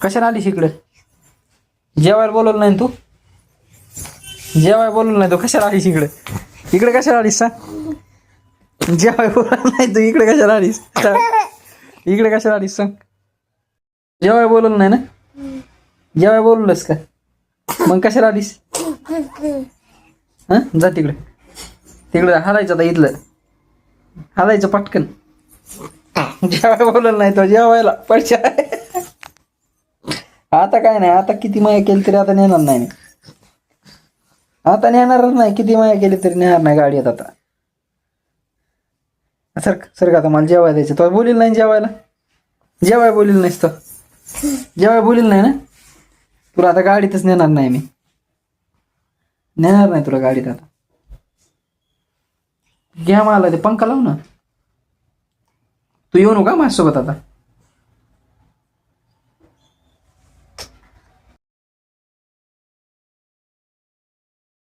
कशाला आलीस इकडे? जेवायला बोलवलं नाही तू? जेवायला बोलवलं नाही तू, कशाला आलीस इकडे? इकडे कशाला आलीस सांग? जेवायला बोलवलं नाही तू, इकडे कशाला आलीस? इकडे कशाला आलीस सांग? जेवायला बोलवलं नाही ना? जेवायला बोलवलंस का? मग कशाला आलीस? हा, जा तिकडे. तिकडे हलायचं आता, इथलं हलायचं पटकन. जेवायला बोलवलं नाही तो, जेवायला पैसे. आता काय नाही, आता किती माया केली तरी आता नेणार नाही. आता नेणारच नाही, किती माया केली तरी नेणार नाही गाडीत आता. सर आता मला जेवायला द्यायचं. तो बोलील नाही जेवायला? जेवायला बोलील नाहीस तो? जेवायला बोलील नाही ना? तुला आता गाडीतच नेणार नाही मी. नेणार नाही तुला गाडीत आता. घ्या मला ते पंखा लावू ना. तू येऊ नका माझ्यासोबत आता.